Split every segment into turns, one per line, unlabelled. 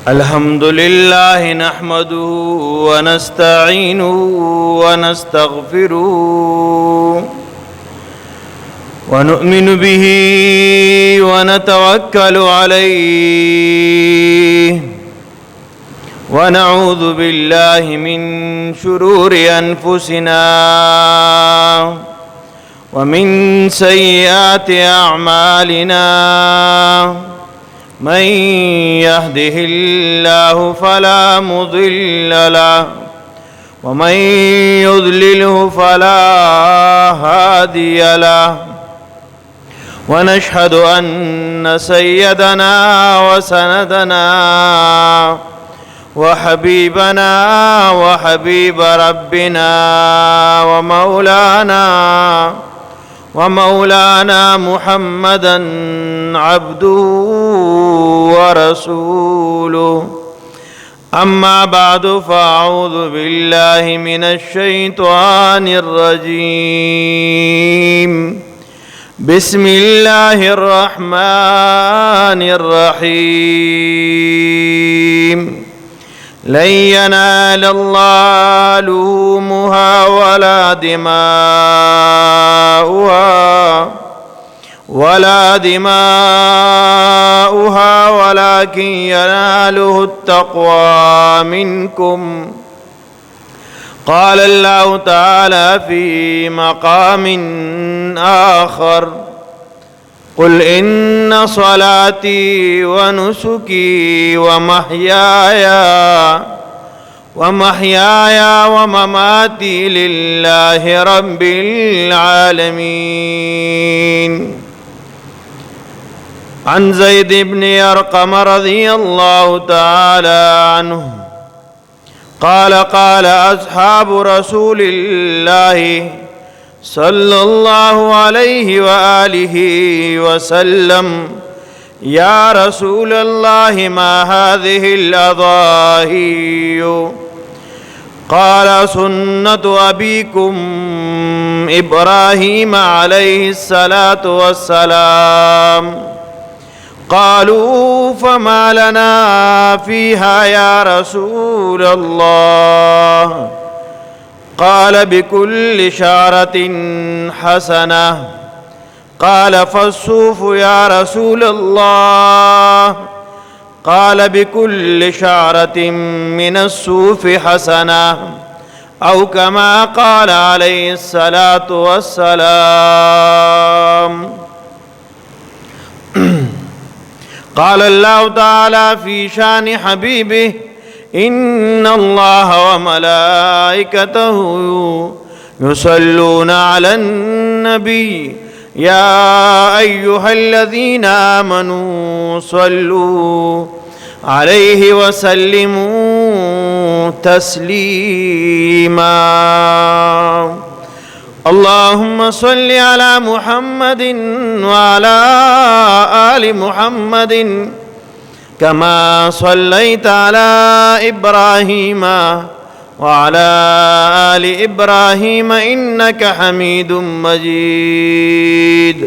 الحمد لله نحمده ونستعينه ونستغفره ونؤمن به ونتوكل عليه ونعوذ بالله من شرور أنفسنا ومن سيئات أعمالنا من يهده الله فلا مضل له ومن يضلله فلا هادي له ونشهد أن سيدنا وسندنا وحبيبنا وحبيب ربنا ومولانا محمدا عبده ورسوله أما بعد فأعوذ بالله من الشيطان الرجيم بسم الله الرحمن الرحيم لن ينال الله لحومها ولا دماؤها ولكن يناله التقوى منكم. قال الله تعالى في مقام آخر قل إن صلاتي ونسكي ومحياي ومماتي لله رب العالمين. عن زيد بن أرقم رضي الله تعالى عنه قال قال أصحاب رسول الله صلى الله عليه وآله وسلم يا رسول الله ما هذه الأضاحي؟ قال سنة أبيكم إبراهيم عليه الصلاة والسلام. قالوا فما لنا فيها يا رسول الله؟ قال بكل شعرة حسنة. قال فالصوف يا رسول الله؟ قال بكل شعرة من الصوف حسنة أو كما قال عليه الصلاة والسلام. قال الله تعالى في شان حبيبه إن الله وملائكته يصلون على النبي يا أيها الذين آمنوا صلوا عليه وسلموا تسليما. اللهم صل على محمد وعلى آل محمد كما صليت على إبراهيم وعلى آل إبراهيم إنك حميد مجيد.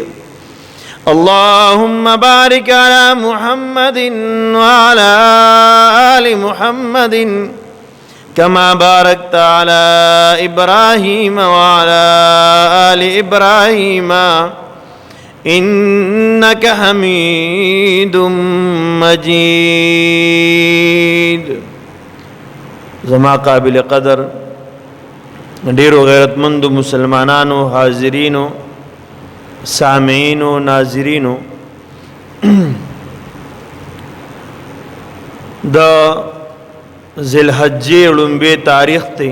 اللهم بارك على محمد وعلى آل محمد كما باركت على إبراهيم وعلى آل إبراهيم إنك حميد مجيد. زما قابل قدر ډیرو غیرتمندو مسلمانانو، حاضرینو، سامعینو، ناظرینو، د ذوالحجې لومبی تاریخ ته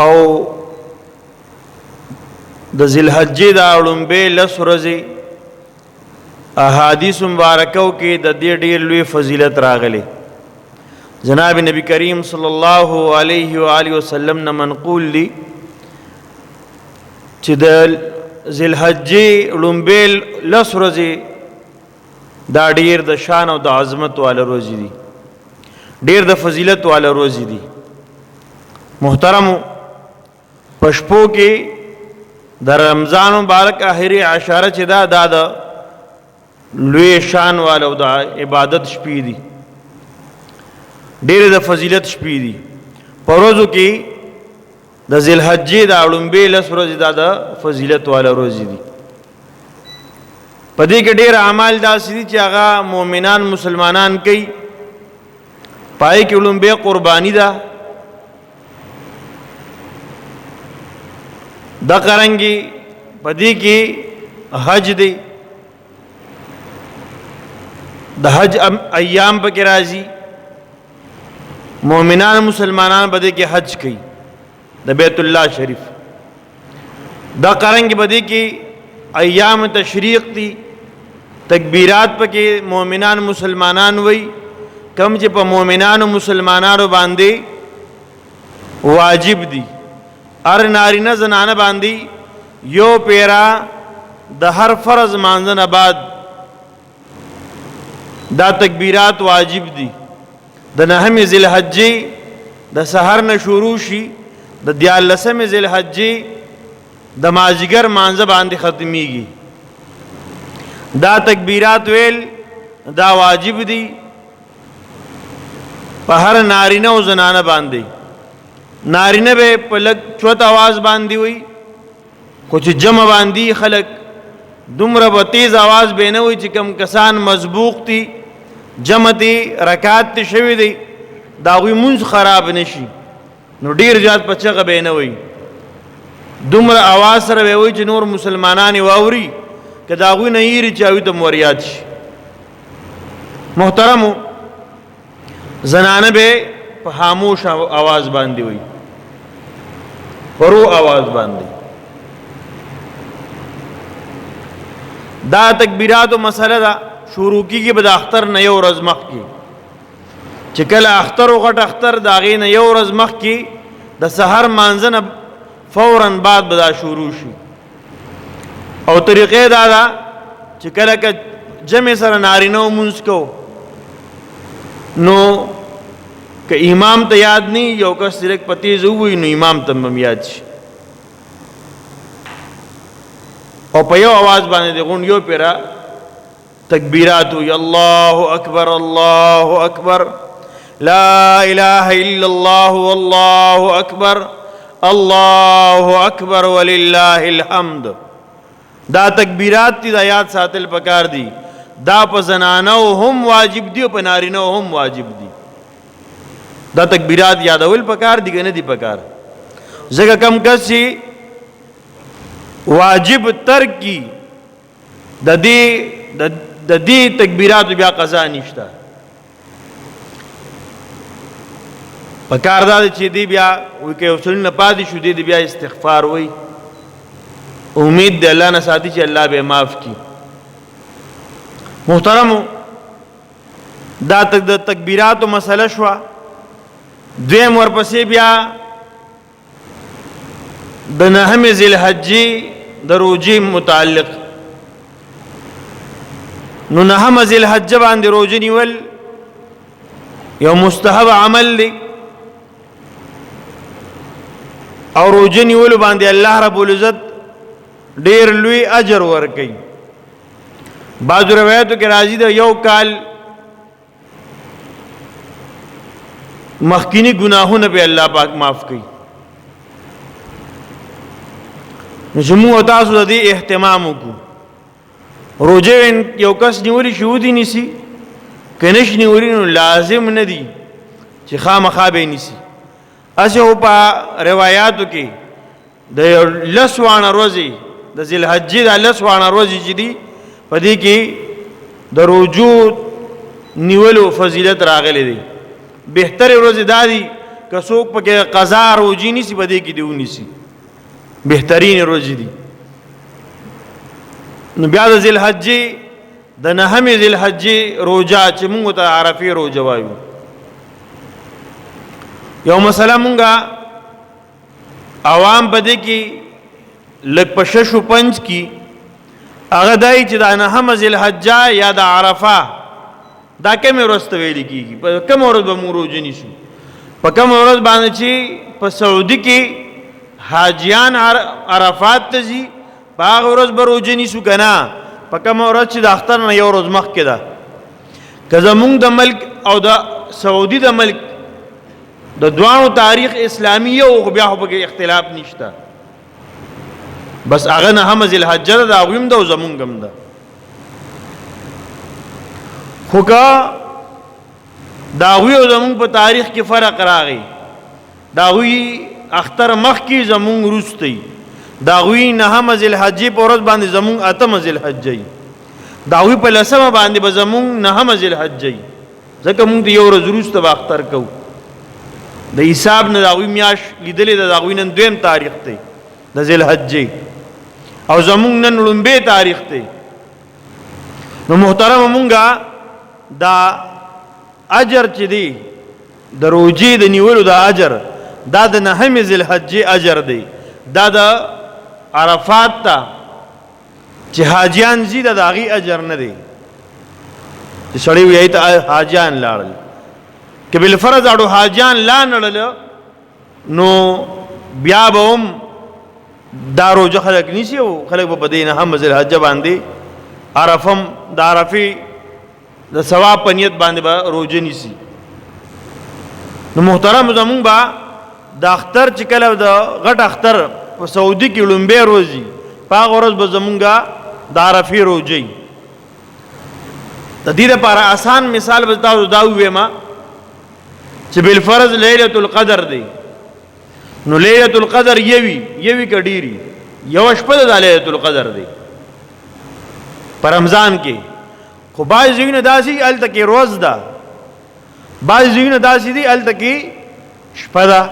او د ذوالحجې د لومبی لس ورځې احادیث مبارکو کې د دې ډېر لوی فضیلت راغلی. جناب نبی کریم صلی الله علیه و آله وسلم نه منقول دی چې د ذوالحجې لومبی لس ورځې دا ډیر د شان او د عظمت والا ورځې دي، ډیر د فضیلت والا ورځې دي. محترمو، پشپو کې د رمضان مبارک اخري عشره چې دا د لوی شان والو د عبادت شپې دي ډېر د فضیلت شپې دي په ورځو کې د ذل حجې د اړومبې لس ورځې دا د فضیلت والا ورځې دي په دې کې ډېر اعمال داسې دي چې هغه مؤمنان مسلمانان کوي پای کې اړومبې قرباني ده د قرنګي په دې کې حج دی د حج ایام پکې راځي مؤمنان مسلمانان بده کې حج کوي د بیت الله شریف دا قرنګ بده کې ایام تشریق دي تکبیرات پکې مؤمنان مسلمانان وای کم چې په مؤمنانو مسلمانانو باندې واجب دي ار نارینه زنانه باندې یو پیرا د هر فرض مانځنه بعد دا تکبیرات واجب دي د نهم ذل حجې د سحر نه شروع شي د 14 ذل حجې د مازیګر مانځه باندې ختميږي دا تکبیرات ویل دا واجب دي په هر نارینه او زنانه باندې نارینه به په لږ چوت आवाज باندې وي خو چې جمع باندې خلق دومره به تیز आवाज به نه وي چې کم کسان مسبوق دي جمع دي رکعات ته شوی دي دا غوي منځ خراب نشي نو ډیر زیات پچغه به نه وي دومره आवाज سره به وي چې نور مسلمانان واوري کدا غوي نه یری چاوي ته موریات شي محترمو زنانه به په خاموش आवाज باندې وي ورو आवाज باندې دا تکبیرات او مسله دا شروع کیږي به د اختر نه یو ورځ مخکې چې کله اختر او غټ اختر دا غي نه یو ورځ مخکې د سحر مانځنه فورا بعد به دا شروع شي او طریقې دا دا چې کله ک جمع سره نارینه مونږ کو نو که امام ته یاد نه یو کس direct پتی زووي نو امام ته هم یاد شي او په یو आवाज باندې دغون یو پیرا تکبیرات وی الله اکبر لا اله الا الله والله اکبر ولله الحمد دا تکبیرات دي دا یاد ساتل پکار دي دا په زنانو هم واجب دي او په نارینو هم واجب دي دا تکبیرات یادول پکار دي کنه دي پکار زګه کم کسي واجب ترک کی د دې تکبیرات بیا قضا نشته پکار دا چې دی بیا وکي اصول نه پاتې شو دی بیا استغفار وای امید دی الله نه ساتي چې الله به معاف کی محترمو دا د تکبیرات مسله شو دویم ورپسې بیا د نهم ذل حجې د روزې متعلق نو نهم ذل حج باندې روزه نیول یو مستحب عمل دی او روزه نیول باندې الله رب العزت ډیر لوی اجر ورکړي بعض روایتو کې راځي د یو کال مخکینی گناهونه به الله پاک معاف کړي نو زموږ تاسو د دې اهتمام وکړو روزه یو کس نیولې شو دي نسی کنيش نیولې نو لازم نه دي چې خامخا به نسی اسه په روایتو کې د لسوانه روزي د ذل حج د لسوانه روزي چې دي په دې کې د روزو نیولو فضیلت راغلي دي بهتر روزي دادي که څوک پکې قضا روزي نسی په دې کې دیونی سي بهترین روزي دي نو بیا د ذل حج د نهم ذل حج روزه چې موږ ته عرفه روزه وایو یو مسله مونږه عوام بده کې لک پششو پنځ کې هغه دای چې د نهم ذل حج یا د عرفه دا کوم ورځ ته ویل کیږي په کوم ورځ به موږ روزه نیسو په کوم ورځ باندې چې په سعودي کې حاجیان عرفات ته ځي په هغه ورځ به روزه نیسو کنه په کوم ورځ چې د اختر نه یو ورځ مخکې ده که زمونږ د ملک او د سعودي د ملک د دوانو تاریخ اسلامی یو خو بیا خو پکې اختلاف نشته بس هغه نهم ذی الحجه ده د هغوی هم ده او زمونږ هم ده خو که د هغوی او زمونږ په تاریخ کې فرق راغی د هغوی اختر مخکې زمونږ وروستی د هغوی نهم ذی الحجې په ورځ باندې زمونږ اتم ذی الحجه د هغوی په لسمه باندې به زمونږ نهم ذی الحجه ځکه مونږ د یو ورځ وروسته به اختر کوو د حساب نه د هغوی میاشت لیدلې ده د هغوی نن دویم تاریخ دی د ذی الحجې او زمونږ نن لومبی تاریخ دی نو محترم مونږه دا اجر چې دی د روجې د نیولو د اجر دا د نهم ذی الحجې اجر دی دا د عرفات ته چې حاجیان ځي د هغې اجر نه دی چې سړی وایي ته حاجیان لاړل که بالفرض اړو حاجیان لا نړل نو بیا به هم دا روجه خلک نیسي او خلک به په دې نهم ذی الحجه باندې عرفم د عرفې د ثواب په نیت باندې به روجه نیسي نو محترم زمونږ به د اختر چې کله د غټ اختر په سعودي کې لومبی روزي په هغه ورځ به زمونږ د عرفې روجه د دې لپاره آسان مثال به تاسو دا ووایم چې بالفرض لیلة القدر دی نو لیلة القدر یوی که ډیری یو شپه ده د لیلة القدر دی په رمضان کې خو بعض ځایونه داسې هلته کې ورځ ده بعض ځایونه داسې دي هلته کې شپه ده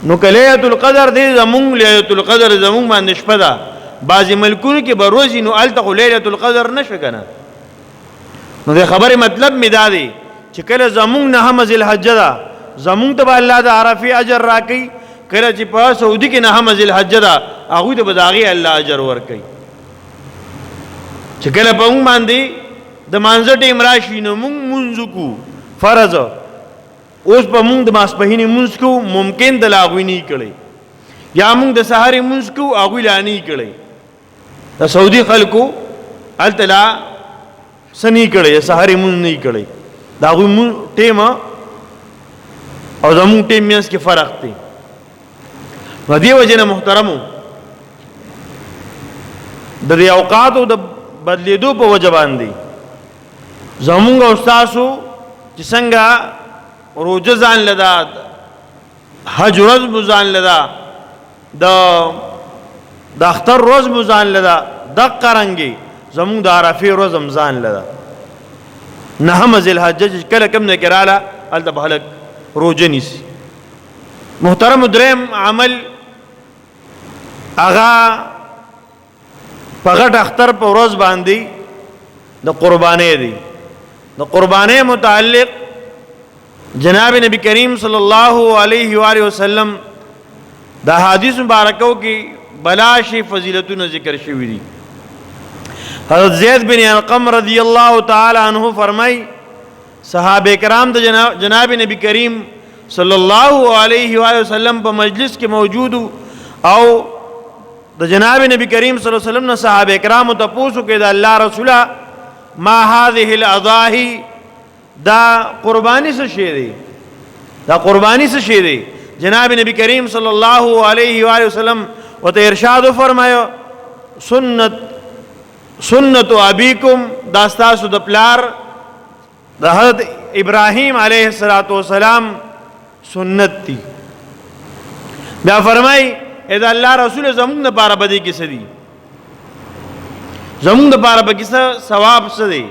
نو که لیلة القدر دی زمونږ لیلة القدر زمونږ باندې شپه ده بعضې ملکونو کې به ورځي نو هلته خو لیلة القدر نشه که نه نو د خبرې مطلب مې دا دی چې کله زمونږ نهم ذی الحجه ده زمونږ ته به الله د عرفې اجر راکوي کله چې په سعودي کې نهم ذی الحجه ده هغوی ته به د هغې الله اجر ورکوي چې کله په مونږ باندې د مانځه ټیم راشي نو مونږ مونځ وکړو فرض اوس په مونږ د ماسپښینې مونځ کوو ممکن د لا هغوی نه کړی یا مونږ د سهارې مونځ کوو هغوی لا نه کړی د سعودي خلکو هلته لا څه نه کړی سهارې مونځ نه کړی د هغوی ټیم او زمونږ ټیم منځ کې فرق دی نو دې وجې نه محترمو د دې اوقاتو د بدلېدو په وجه باندې زمونږ او ستاسو چې څنګه روجه ځان لدا حج ورځ مو ځان لدا د اختر ورځ مو ځان لدا دقه رنګې زمونږ د عرفې ورځ هم ځان لدا نهم ذی الحجه چې کله کوم نه کې راله هلته به خلک روجه نیسي محترم دریم عمل هغه په غټ اختر په ورځ باندې د قربانۍ دی د قربانۍ متعلق جناب نبی کریم صلی الله علیه و آله وسلم د حدیث مبارکو کې بلاشی فضیلتونه ذکر شوی دي حضرت زید بن ارقم رضی الله تعالی عنہ فرمای صحابه کرام د جناب نبی کریم صلی الله علیه و آله وسلم په مجلس کې موجود او د جناب نبی کریم صلی الله علیه وسلم نه صحابه کرام ته پوښتنه کې د الله رسوله ما هذه الاضاحی دا قربانی څه شی دی دا قربانی څه شی دی جناب نبی کریم صلی الله علیه و آله وسلم وته ارشاد فرمایو سنت ابیکم دا ستاسو د پلار د حضرت ابراهیم علیه السلام سنت دی بیا فرمای اذا الله رسول زمون د پاره بدی کې سدي زمون د پاره به کې ثواب څه دی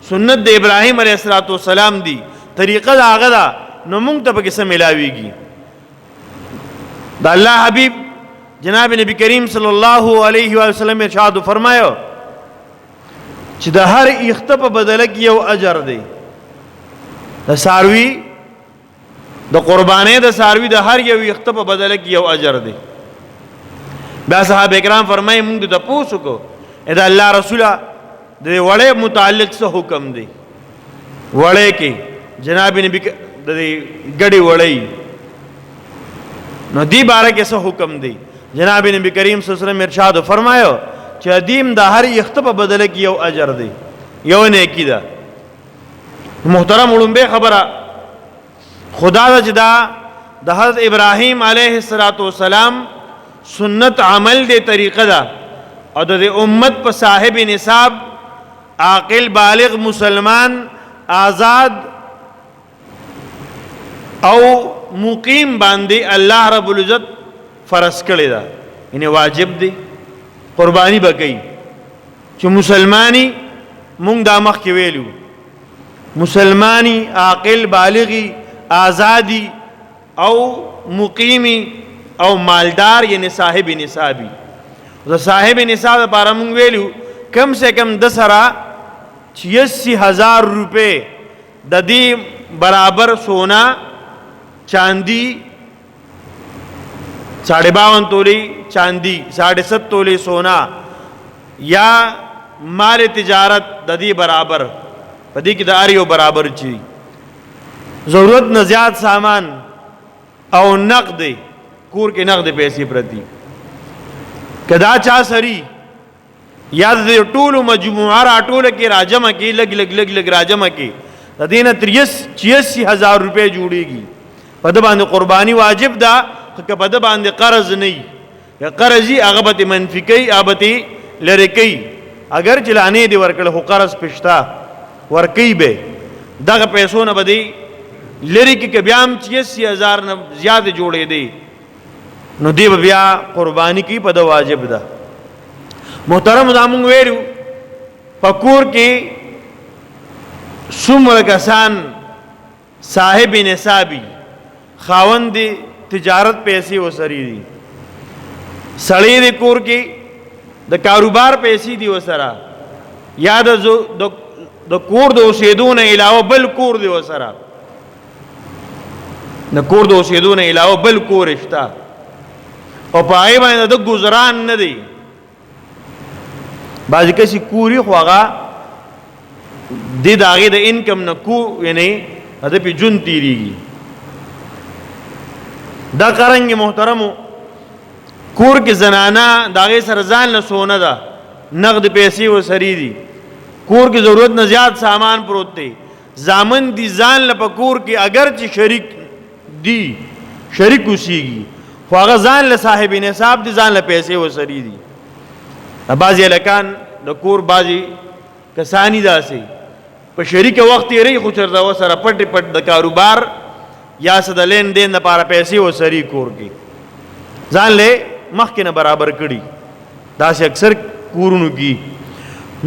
سنت د ابراهیم علیه السلام دی طریقه دا هغه ده نو مونږ ته به کې څه ملاویږي د الله حبیب جناب نبی کریم صلی الله علیه و سلم ارشاد فرمایو چې د هر اخته په بدله کې یو اجر دی د ساروی د قربانې د ساروی د هر یو اخته په بدله کې یو اجر دی بیا صحابه کرام فرمایي موږ د پوښتنه کو اذا الله رسوله د وړې متعلق څه حکم دی وړې کې جناب نبی د ګډي وړې نو دی باره کې څه حکم دی جناب نبی کریم صلی الله علیه وسلم ارشاد فرمایو چې ادیم د هر یخته په بدله کې یو اجر دی یو نیکی ده محترم علومبه خبره خدا دا چې دا د حضرت ابراهیم علیه السلام سنت عمل دی طریقه ده او د امت په صاحب نصاب عاقل بالغ مسلمان آزاد او مقیم باندې الله رب العزت فرض کړی دا یعنی واجب دی قربانی بکئی چې مسلمانی مونږ دا مخ کې ویلو مسلمانی عاقل بالغی آزادی او مقیمی او مالدار یعنی صاحب نصابی د صاحب نصاب لپاره مونږ ویلو کم سے کم 10,86,000 روپے د دې برابر سونا چاندی 52.5 تولی چاندی 7.5 تولی سونا یا مال تجارت د دې برابر پدې کې د اړیو برابر چی ضرورت نه زیات سامان او نقد کور کې نقد پیسې پرتی کدا چا سری یا د ټولو مجموعه را ټوله کې راجمه کې لګ راجمه کې د دینه 83,000 روپے جوړيږي په د باندې قرباني واجب ده که په د باندې قرض نه یا قرضي هغه به منفي کوي ابته لری کوي اگر چلانه دی ورکړه خو قرض پښتا ورکی به دغه پیسو نه بدی لری کې بیام 83,000 نه زیات جوړې دی نو دی بیا قربانی کی په د واجب ده محترم زمون ویلو پکور کې څومره کسان صاحب نصابی خاوند تجارت پیسې وسری دي سړی د کور کې د کاروبار پیسې دی وسره یا د کور د اوسېدو نه علاوه بل کور دی وسره د کور د اوسېدو نه علاوه بل کور شته او پای باندې د گزاران نه دی بعضی کسی کوری خو هغه د داغه د انکم نه کو یعنی د په جون تیریږي دا قرنګ محترمو کور کې زنانا داغه سره ځان له سونه ده نقد پیسې و سری دي کور کې ضرورت نه زیات سامان پروت دی زامن دي ځان له پکور کې اگر چې شریک دي شریک وسیږي خو هغه ځان له صاحب نصاب دي ځان له پیسې و سری دي بعضی الکان د کور بعضی کسانی داسي په شریک وخت یې ری خو چرته وسره پټ د کاروبار یا صد لین دین لپاره پیسې و سری کور کې ځان له مخکې نه برابر کړي داسې اکثر کورونو کې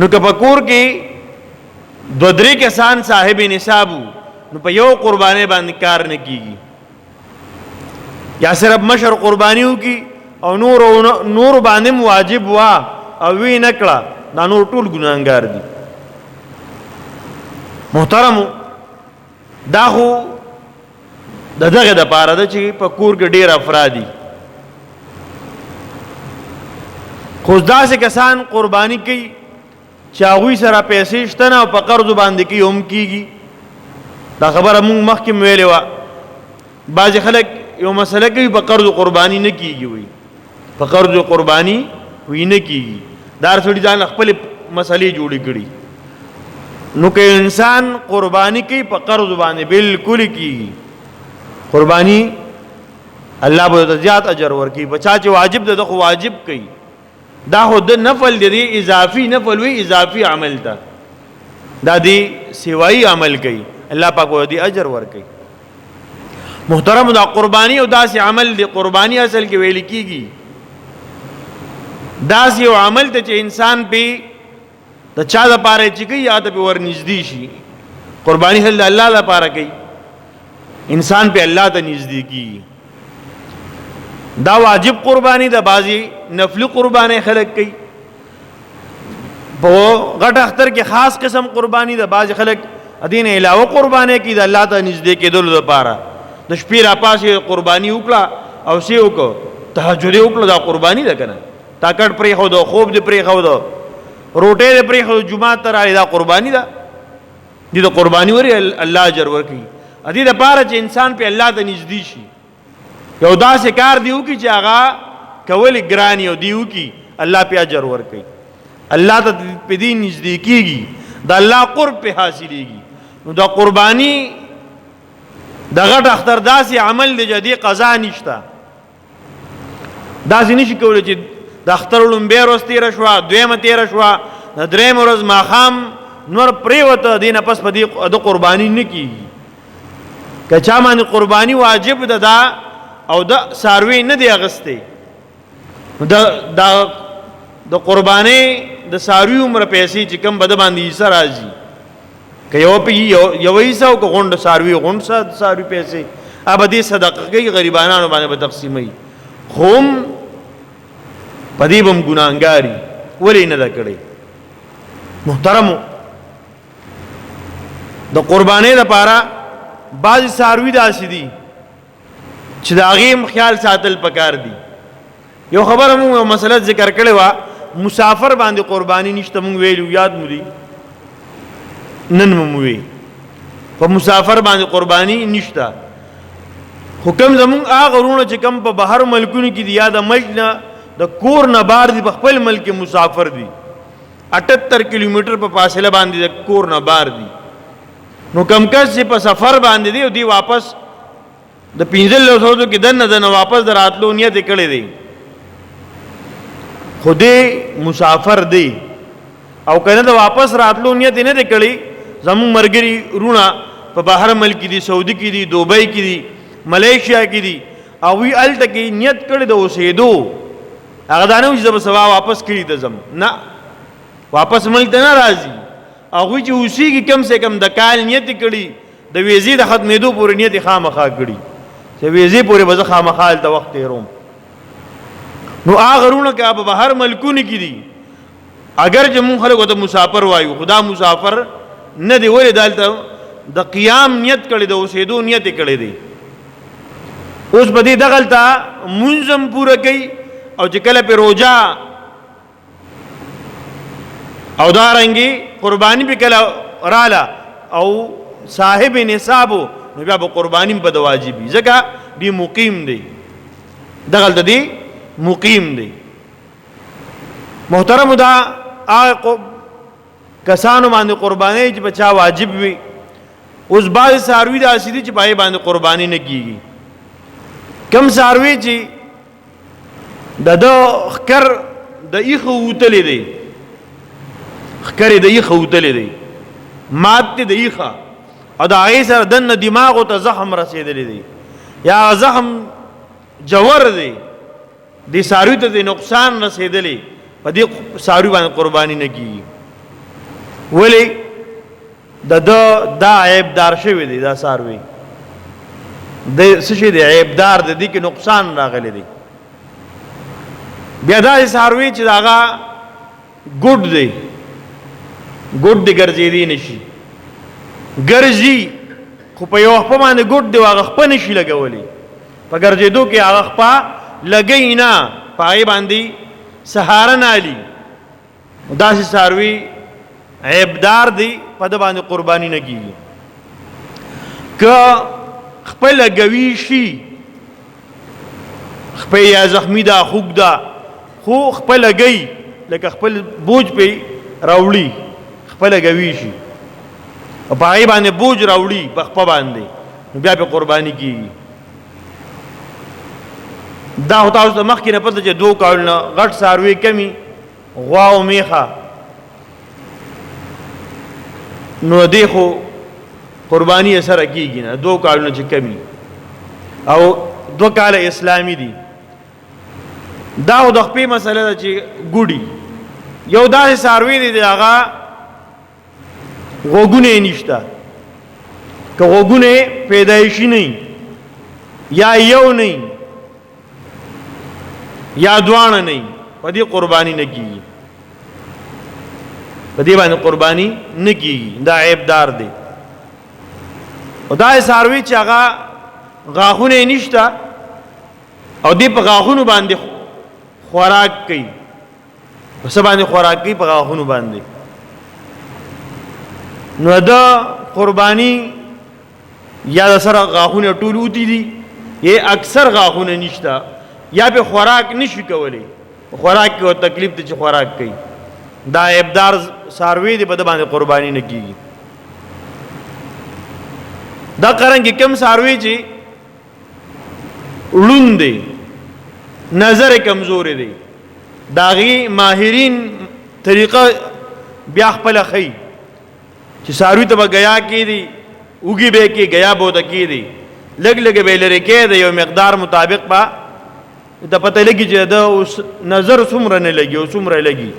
نو که په کور کې دو درې کسان صاحب نصابو نو په یو قرباني باندې کار نه کیږي یا صرف مشر قربانیو کی او نور باندې واجب وا او وی نکړه دا نور ټول ګناګار دي محترم دا خو دغه د پاره د چې په کور کې ډیر افرادی خو داسې کسان قربانی کوي چې هغوی سره پیسې شته نه او په قرض باندې کې هم کیږي دا خبره مونږ مخکې ویلې وه بعضې خلک یو مسله کوي په قرض قربانی نه کیږي وي په قرض قربانی وی نه کیږي دا سړي ځان خپل مسلې جوړې کړي نو که انسان قربانی کوي په قرض باندې بالکل کیږي قربانی الله به زیات اجر ورکړي بچا چې واجب ده خو واجب کوي دا خو د نفل دی اضافي نفل وی اضافي عمل ده دا دی سوایی عمل کوي الله پاک ودی اجر ورکړي محترم دا قربانی او داسې عمل دی قربانی اصل کې ویل کیږي داسې یو عمل ته چې انسان په د چا د پاره چې کوي یا ته ور نږدې شي قربانی هل الله لپاره کوي انسان په الله ته نږدې کیږي دا واجب قربانی دا بازی نفلی قربانی خلق کی په غټ اختر کې خاص قسم قربانی دا بازی خلق ادین علاوه قربانی کی دا الله ته نږدې کېدل لپاره د شپې را پاسې قربانی وکړه او سی وکړه تهجد وکړه دا قربانی ده کنه طاقت پرې خو دو خوب دې پرې خو دو روټه دې پرې خو جمعه تر دا قربانی ده دې د قربانی وری الله اجر ورکړي ادي د پاره چې انسان په الله ته نږدې شي یو داسې کار دیو کی چې هغه کول ګرانی او دیو کی الله په اجر ورکړي الله ته په دې نږدې کیږي د الله قرب په حاصلېږي. نو د قرباني د غټ اختر داسې عمل دی چې دې قضا نشته. داسې نشي کولی چې د اختر لومبۍ ورځ تېره شوه، دویمه تېره شوه، د درېیمه ورځ ماښام نور پرېوته، دې نه پس په دې د قرباني نه کېږي. که چا باندې قرباني واجب ده دا او د څاروي نه دی اخیستی، د قربانۍ د څاروي عمره پیسې چې کوم به د باندې حصه راځي، که یو حصه او که غونډه څاروي غونډ څاروي پیسې به دې صدقه کوي، غریبانانو باندې به تقسیموي. خو هم په دې به هم ګناهګاري. ولې نه ده کړې؟ محترمو، د قربانۍ دپاره بعضې څاروي داسې دي چې د هغې هم خیال ساتل پکار دي. یو خبره مونږ یو مسله ذکر کړې وه، مسافر باندې قرباني نشته. مونږ ویلو، یاد مو دي؟ نن مو وی په مسافر باندې قرباني نشته. حکم زمونږ هغه غرونه چې کم په بهر ملکونو کې دي یا د ملک نه د کور نه بار دي، په خپل ملک کې مسافر دي، 78 کیلومتر په فاصله باندې د کور نه بار دي. نو کم کس چې په سفر باندې دی او دی واپس د 1500 کې دنه واپس دراتلو نیت کړی دی، خو دې مسافر دی او کنه د واپس راتلو نیت نه دی کړی. زمون مرګري رونه په بهر ملک دي، سعودي کې دي، دوبۍ کې دي، ملیشیا کې دي، او وی الته کې نیت کړی د اوسېدو. هغه دا نه چې زه به سبا واپس کړي ته ځم، نه، واپس ملک ته نه راځي. هغوی چې اوسېږي کم سے کم د کال نیت کړي، د ویزې د ختمېدو پورې نیت خامخا کړي چې ویزې پورې به زه خامخا هلته وخت تېروم. نو هغه رونه که په بهر ملکونو کې دي، اگر چې مونږ خلکو ته مسافر وایو، خدا مسافر نه دی. ولې دلته د قیام نیت کړی، د اوسېدو نیت کړی دی. اوس به دې دغلته منظم پوره کوي او چې کله پې روجا او دارنګي قرباني پې کله راله او صاحب نصابو، نو بیا به قرباني په د واجبي، ځکه دی مقیم دی، دغلته دی مقیم دی. محترم، دا هغه کسانو باندې قرباني چې په چا واجب وي. اوس بعضې څاروي داسې دي چې په هغې باندې قرباني نه کېږي. کم څاروي چې د ښکر د ایښه وتلی دی، ښکر یې د ایښه وتلی دی، مات دی د ایښه، او د هغې سره دننه دماغو ته زخم رسېدلی دی یا زخم جوور دی، دې څاروي ته د نقصان رسېدلی، په دې څاروي باندې قرباني نه کېږي. ولې؟ دا عیبدار شوی دی، دا څاروي د څه شي دی؟ عیبدار دی، دې کې نقصان راغلی دی. بیا داسې څاروي چې د هغه ګوډ دی، ګوډ دی ګرځېدی نه شي، ګرځي خو په یو خپه باندې ګوډ دی، هغه خپه نه شي لګولی، په ګرځېدو کې هغه خپه لګوي نه، په هغې باندې سهاره نه علي. داسې څاروي عیبدار دی، په ده باندې قرباني نه کېږي. که خپله ګوي شي، خپه یا زخمی ده، خوږ ده، خو خپله ګوي، لکه خپل بوج پې راوړي، خپله ګوي شي او په هغې باندې بوج راوړي په خپه باندې، نو بیا پې قرباني کېږي. دا خو تاسو ته مخکې نه پته چې 2 کالونه غټ څاروي کمي، غوا او میخه، نو دې خو قرباني یې سره کېږي نه، 2 کالونه چې کمي او 2 کاله اسلامي دي. دا خو د خپې مسله ده چې ګوډي یو داسې څاروي دی، د هغه غوږونه یې نشته، که غوږونه یې پیدایشي نه یا یو نه یا دواړه نه، په دې قرباني نه کېږي، په دې باندې قرباني نه کېږي. دا عیبدار دی. او دا څاروي چې هغه غاښونه یې نشته او دې په غاښونو باندې خوراک کوي، په څه باندې خوراک کوي؟ په غاښونو باندې. نو دا قرباني یا د سره غاښونه ټول اوتي دي، یا اکثر غاښونه نشته، یا به خوراک نشي کولی، خوراک کې تکلیف ته چې خوراک کوي. دا ابدار ساروی دی په د باندې قرباني نه کیږي. دا قرنګ کم ساروی چې ړوند دی نظر کمزور دی داغي ماهرین طریقه بیا خپل خی چې ساروی ته غیا کی دی وګي به کې غیا بوت کی دی لګ لګ به لري کې دی یو مقدار مطابق با د پته لګي چې د نظر څومره نه لګي او څومره لګي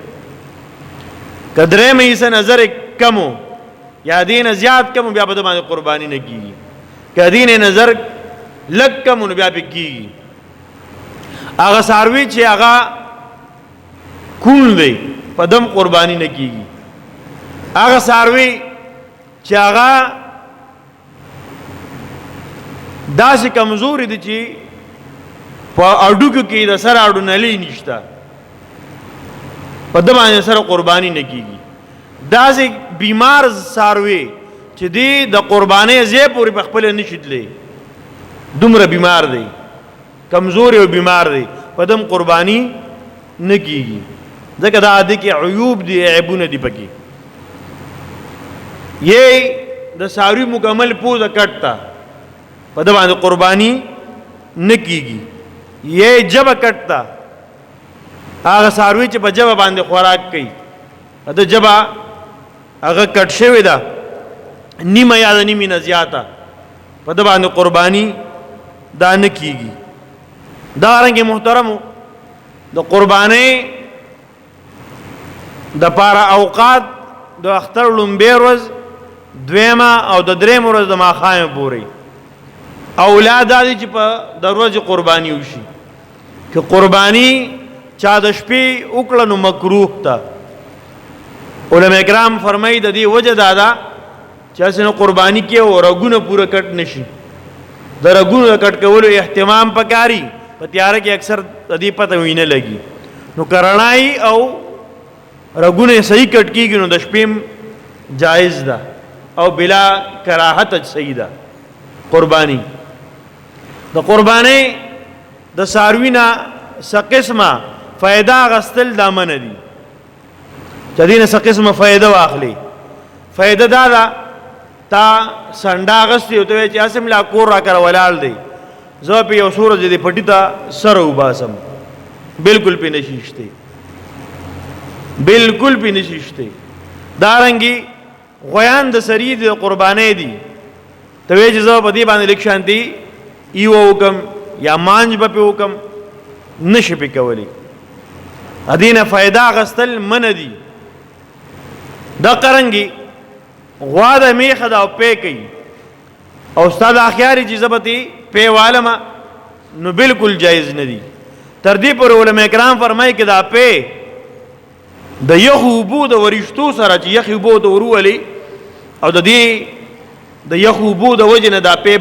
قدرې مې یې نظر کمو یا دین زیات کم بیا په باندې قرباني نه کیږي کدی نه نظر لګ کم نو بیا به کیږي. هغه ساروی چې هغه کول دی په دم قرباني نه کیږي. هغه ساروی چې هغه داسې کمزوري دي چې په اډوکو کې د سره اډو نلی نشته په د باندې سره قرباني نه کیږي. داسې بیمار ساروی چې دی د قربانۍ ځای پورې په خپل نشیدلې دومره بیمار دی کمزور او بیمار دی په دم قرباني نه کیږي ځکه دا عادي کې عیوب دي عیبونه دي پکې. یہ د ساروی مکمل پوزه کټتا په د باندې قرباني نه کیږي. یہ جبه کټتا هغه ساروی چې په جبه باندې خوراک کوي د جبه هغه کټ شوی ده نیمه یا د نیمه نه زیاته په د باندې قرباني دا نه کیږي. دا رنګ محترمو د قربانۍ د پاره اوقات د اختر لومبه ورځ دویمه او د درېم ورځ د ماښام پورې اولاد دي چې په د ورځې قرباني وشي. که قرباني چا د شپې وکړه نو مکروه ده. علماء کرام فرمایي د دې وجه دا چې اسنه قرباني کې او رګونه پوره کټ نشي. د رګونو کټ کولو اهتمام پکاري په تیار کې اکثر د دې پته وینه لګي نو کرنای او رګونه صحیح کټ کیږي نو د شپې جایز ده او بلا کراهت صحیح ده. قرباني د قرباني د ساروینا سقسمه فائدہ غستل دامن دي جدينه سقسمه فائدہ واخلي. فائدہ دا تا سنډا غستي او ته چې اسم لا کور را کړ ولال دی زه په یو سورج دې پټی تا سره وباسم بالکل په نشيشته بالکل په نشيشته. دارنګي غیان د سری د قربانې دي ته چې زه په دې باندې لیک شانتي ایو حکم یا مانج په حکم نشي په کولی ادینه فائدہ غستل من دي. دا قرنګي غوا د میخه دا په کوي او استاد اخیاري چې زبتی په عالمه نو بالکل جایز نه دي. تر دې پر علماء کرام فرمایي کې دا په د یخو بو د ورشتو سره چې یخو بو د ورولي او د دې د یخو بو د وجنه دا په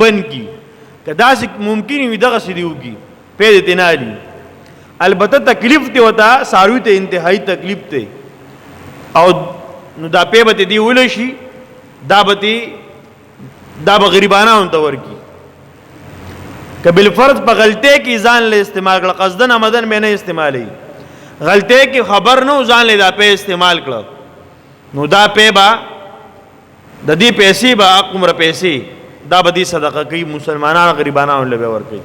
بن کی کدا چې ممکن وي دغه سړيوږي په دې تنالي. البته تکلیف ته وتا ساروي ته انتهایی تکلیف ته او نو دا په به دی ول شي دا به غریبانه اون ته ورکی کبل فرض په غلطه کې ځان له استعمال کړه قصدن آمدن به نه استعمالي غلطه کې خبر نو ځان له دا په استعمال کړه نو دا په با د دې پیسې با عمر پیسې دا به دي صدقه کوي مسلمانانو غریبانو له به ورکي.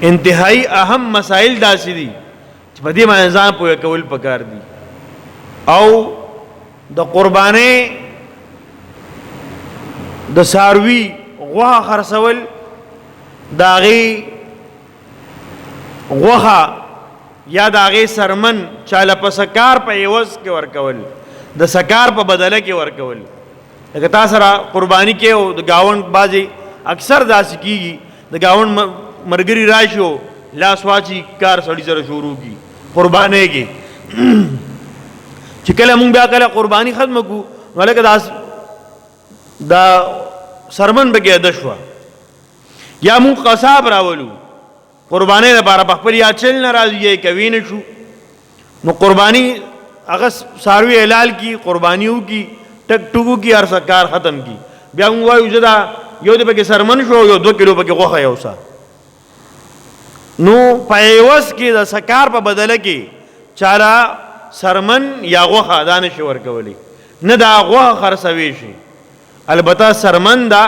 انتهایی اهم مسائل داسې دي چې په دې باندې ځان پوهه کول پکار دي. او د قربانې د ساروی غوښه خرڅول داغي غوښه یا داغي سرمن چاله په سکار په عوض کې ورکول د سکار په بدله کې ورکول. لکه تاسو را قرباني کې او د گاوند بازي اکثر داسې کیږي د گاوند مرګري راشو لاس واچي کار سړی سره شروع کی قربانې کې چې کله مونږ بیا کله قرباني ختم کو ولکه دا سرمن بګه دشوا یا مونږ قصاب راولو قربانې لپاره په خپل یا چل ناراضي کوي نه شو نو قرباني هغه ساروی حلال کی قربانیو کی ټک ټوکو کی هر سکار ختم کی بیا مونږ وایو جدا یو دې پکې سرمن شو یو 2 کیلو پکې غوښه یوسا نو پایوس کې د سکار په بدله کې چاله سرمن یا غوښه دا نشي ورکولی، نه دا غوښه خرڅوي شي. البته سرمن دا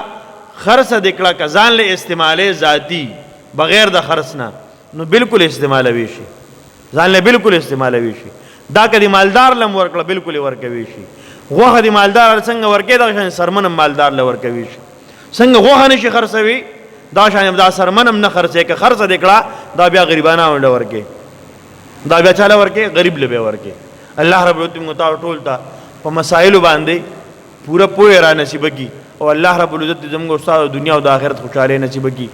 خرڅه د کړه که ځان له استعمالې ذاتي بغیر د خرڅ نه نو بالکل استعمالوي شي، ځان له بالکل استعمالوي شي. دا که د مالدار لم ورکړه بالکل ورکوي شي. غوښه د مالدار څنګه ورکوي دغه شان سرمن هم مالدار له ورکوي شي. څنګه غوښه نشي خرڅوي دا شان دا سرمن هم نه خرڅوي، که خرڅه د کړه دا بیا غریبانه ونډه ورکوي، دا بیا چاله ورکوي غریب له بیا ورکوي. الله رب العزت موږ ته ټول ته په مسایلو باندې پوره پوهه را نصیب کړي او الله رب العزت زموږ استاد دنیا او د آخرت خوشاله نصیب کړي.